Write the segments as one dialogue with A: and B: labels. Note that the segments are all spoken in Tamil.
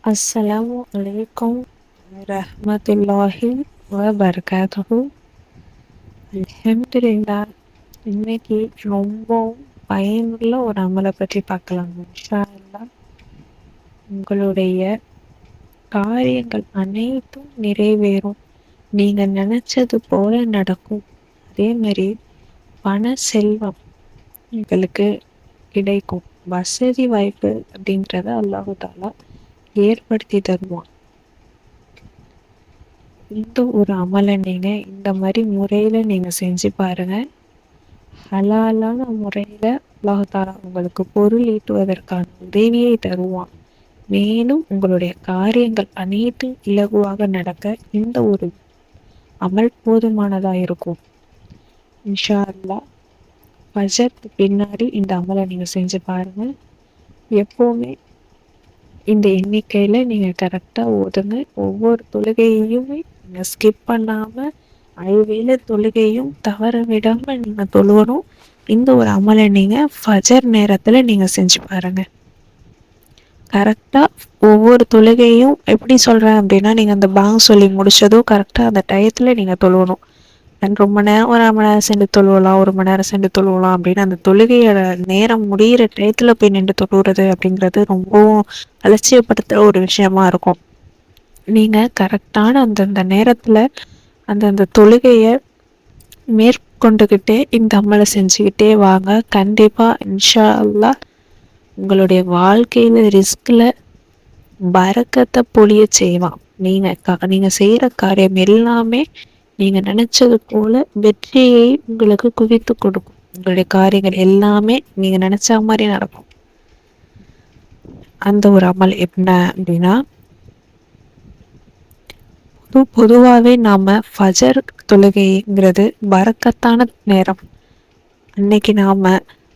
A: அஸ்ஸலாமு அலைக்கும் ரஹ்மத்துல்லாஹி வபரகாத்துஹு. அல்ஹம்துலில்லாஹ். இன்னைக்கு ரொம்ப பயனுள்ள ஒரு அமலை பற்றி பார்க்கலாம். இன்ஷா அல்லாஹ். உங்களுடைய காரியங்கள் அனைத்தும் நிறைவேறும். நீங்க நினைச்சது போல நடக்கும். அதே மாதிரி பண செல்வம் உங்களுக்கு கிடைக்கும். வசதி வாய்ப்பு அப்படின்றத அல்லாஹு தாலா ஏற்படுத்தி தருவான். இந்த ஒரு அமலை நீங்க இந்த மாதிரி முறையில நீங்க செஞ்சு பாருங்க. ஹலாலான முறையில அல்லாஹ் தாலா உங்களுக்கு பொருள் ஈட்டுவதற்கான உதவியை தருவான். மேலும் உங்களுடைய காரியங்கள் அனைத்தும் இலகுவாக நடக்க இந்த ஒரு அமல் போதுமானதா இருக்கும். இன்ஷா அல்லாஹ். ஃபஜருக்கு பின்னாடி இந்த அமலை நீங்க செஞ்சு பாருங்க. எப்பவுமே இந்த எண்ணிக்கையில நீங்க கரெக்டா ஓதுங்க. ஒவ்வொரு தொழுகையுமே நீங்க ஸ்கிப் பண்ணாம 5 வேளை தொழுகையும் தவற விடாம நீங்க தொழுவணும். இந்த ஒரு அமலை நீங்க ஃபஜர் நேரத்துல நீங்க செஞ்சு பாருங்க. கரெக்டா ஒவ்வொரு தொழுகையும் எப்படி சொல்றேன் அப்படின்னா, நீங்க அந்த பாங் சொல்லி முடிச்சதும் கரெக்டா அந்த டயத்துல நீங்க தொழுவணும். ரொம்ப நேரம் 1 மணி நேரம் சென்று தொழுவலாம், 1 மணி நேரம் சென்று தொழுவலாம் அப்படின்னு அந்த தொழுகையோட நேரம் முடிகிற டயத்துல போய் நின்று தொழுகிறது அப்படிங்கிறது ரொம்பவும் அலட்சியப்படுத்துகிற ஒரு விஷயமா இருக்கும். நீங்க கரெக்டான அந்தந்த நேரத்துல அந்தந்த தொழுகையை மேற்கொண்டுகிட்டே இந்த அமலை செஞ்சுக்கிட்டே வாங்க. கண்டிப்பா இன்ஷா அல்லாஹ் உங்களுடைய வாழ்க்கையில ரிஸ்க்ல பரக்கத்தை பொழிய செய்வான். நீங்க செய்யற காரியம் எல்லாமே நீங்க நினைச்சது போல வெற்றியை உங்களுக்கு குவித்து கொடுக்கும். உங்களுடைய காரியங்கள் எல்லாமே நீங்க நினைச்ச மாதிரி நடக்கும். அந்த ஒரு அமல் என்ன அப்படின்னா, பொதுவாகவே நாம ஃபஜர் தொழுகைங்கிறது பரக்கத்தான நேரம். அன்னைக்கு நாம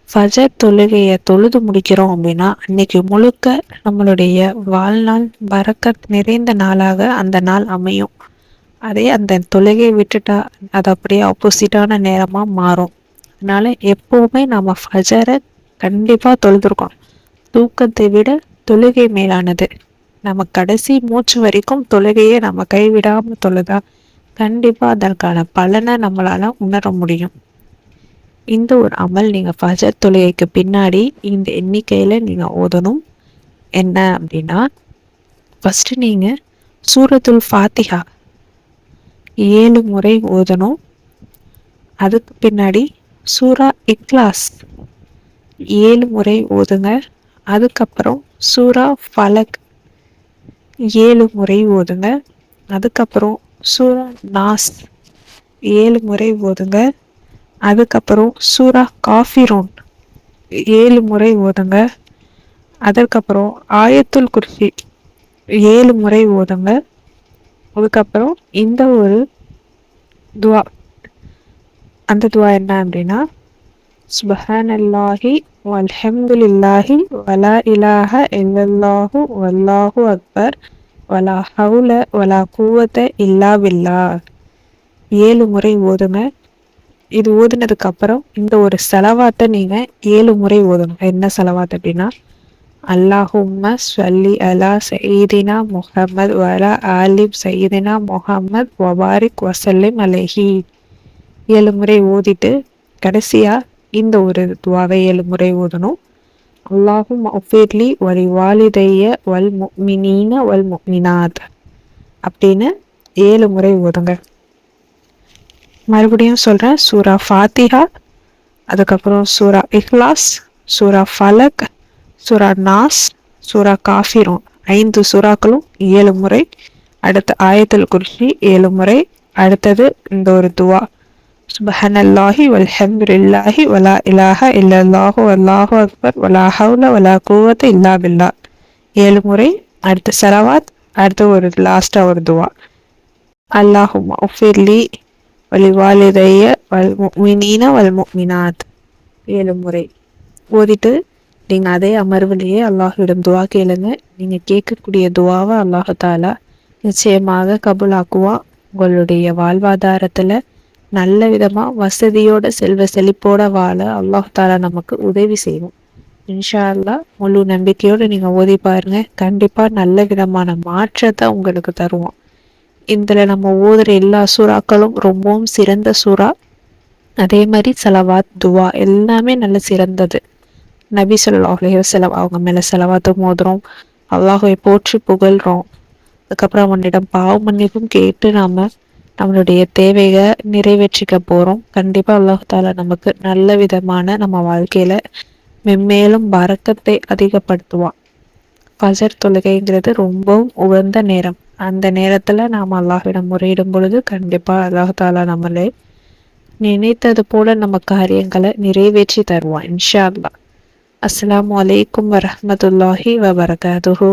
A: ஃபஜர் தொழுகையை தொழுது முடிக்கிறோம் அப்படின்னா அன்னைக்கு முழுக்க நம்மளுடைய வாழ்நாள் பரக்கத் நிறைந்த நாளாக அந்த நாள் அமையும். அதே அந்த தொழுகையை விட்டுட்டா அது அப்படியே ஆப்போசிட்டான நேரமா மாறும். அதனால எப்பவுமே நம்ம ஃபஜரை கண்டிப்பா தொழுதுருக்கோம். தூக்கத்தை விட தொழுகை மேலானது. நம்ம கடைசி மூச்சு வரைக்கும் தொழுகையை நம்ம கைவிடாம தொழுதா கண்டிப்பா அதற்கான பலனை நம்மளால உணர முடியும். இந்த ஒரு அமல் நீங்க ஃபஜர் தொழுகைக்கு பின்னாடி இந்த எண்ணிக்கையில நீங்க ஓதணும். என்ன அப்படின்னா, ஃபர்ஸ்ட் நீங்க சூரத்துல் ஃபாத்திஹா 7 முறை ஓதணும். அதுக்கு பின்னாடி சூரா இக்லாஸ் 7 முறை ஓதுங்க. அதுக்கப்புறம் சூரா ஃபலக் 7 முறை ஓதுங்க. அதுக்கப்புறம் சூரா நாஸ் 7 முறை ஓதுங்க. அதுக்கப்புறம் சூரா காஃபிரூன் 7 முறை ஓதுங்க. அதற்கப்புறம் ஆயத்துல் குர்சி 7 முறை ஓதுங்க. அதுக்கப்புறம் இந்த ஒரு துவா, அந்த துவா என்ன அப்படின்னா, சுப்ஹானல்லாஹி வல்ஹம்துலில்லாஹி வலா இலாஹ இல்லல்லாஹு வல்லாஹு அக்பர் வலா ஹவுல வலா குவத்த இல்லா பில்லாஹ் 7 முறை ஓதுங்க. இது ஓதுனதுக்கு அப்புறம் இந்த ஒரு செலவாத்தை நீங்க 7 முறை ஓதணும். என்ன செலவாத் அப்படின்னா, அல்லாஹும்ம ஸல்லி அலா சய்யிதினா முஹம்மத் வலா ஆலி சய்யிதினா முஹம்மத் வபாரிக் வசல்லிம் அலைஹி 7 முறை ஓதிட்டு கடைசியா இந்த ஒரு துவாவை 7 முறை ஓதணும். அல்லாஹும் மஃபிர்லி வலி வாலிதைய வல் முஃமினீன வல் முஃமினாத் அப்படின்னு 7 முறை ஓதுங்க. மறுபடியும் சொல்றேன். சூரா ஃபாத்திஹா, அதுக்கப்புறம் சூரா இக்லாஸ், சூரா ஃபலக், சூரா நாஸ், சூரா காஃபிரூன் 5 சூறாக்களும் 7 முறை. அடுத்து ஆயத்துல் குர்சி 7 முறை. அடுத்தது இந்த ஒரு துவா, சுப்ஹானல்லாஹி வல்ஹம்துலில்லாஹி வலா இலாஹ இல்லல்லாஹு வல்லாஹு அக்பர் வலா ஹவுல வலா குவத்த இல்லா பில்லாஹ் 7 முறை. அடுத்து சலவாத். அடுத்து ஒரு லாஸ்டா ஒரு துவா, அல்லாஹும்ம உஃபிர்லி வலி வாலிதைய வல் முஃமினீன வல் முஃமினாத் 7 முறை ஓதிட்டு நீங்க அதே அமர்விலேயே அல்லாஹ்விடம் துவா கேளுங்க. நீங்க கேட்கக்கூடிய துவாவை அல்லாஹ் தாலா நிச்சயமாக கபூலாக்குவா. உங்களுடைய வாழ்வாதாரத்துல நல்ல விதமா வசதியோட செல்வ செழிப்போட வாழ அல்லாஹ் தாலா நமக்கு உதவி செய்வோம். இன்ஷா அல்லாஹ் முழு நம்பிக்கையோடு நீங்கள் ஓதி பாருங்க. கண்டிப்பாக நல்ல விதமான மாற்றத்தை உங்களுக்கு தருவோம். இதில் நம்ம ஓதுற எல்லா சூறாக்களும் ரொம்பவும் சிறந்த சூறா. அதே மாதிரி செலவாத் துவா எல்லாமே நல்ல சிறந்தது. நபி ஸல்லல்லாஹு அலைஹி வஸல்லம் அவங்க மேலே செலவாத்தும் ஓதுறோம், அல்லாஹ்வை போற்றி புகழ்கிறோம். அதுக்கப்புறம் அவனிடம் பாவ மன்னிப்பும் கேட்டு நம்மளுடைய தேவையை நிறைவேற்றிக்க போகிறோம். கண்டிப்பாக அல்லாஹ் தாலா நமக்கு நல்ல விதமான நம்ம வாழ்க்கையில் மென்மேலும் பரக்கத்தை அதிகப்படுத்துவான். ஃபஜர் தொழுகைங்கிறது ரொம்பவும் உகந்த நேரம். அந்த நேரத்தில் நாம் அல்லாஹ்விடம் முறையிடும் பொழுது கண்டிப்பாக அல்லாஹ் தாலா நம்மளை நினைத்தது போல நம்ம காரியங்களை நிறைவேற்றி தருவான் இன்ஷா அல்லாஹ். அஸ்ஸலாமு அலைக்கும் வரஹ்மத்துல்லாஹி வபரகாதுஹு.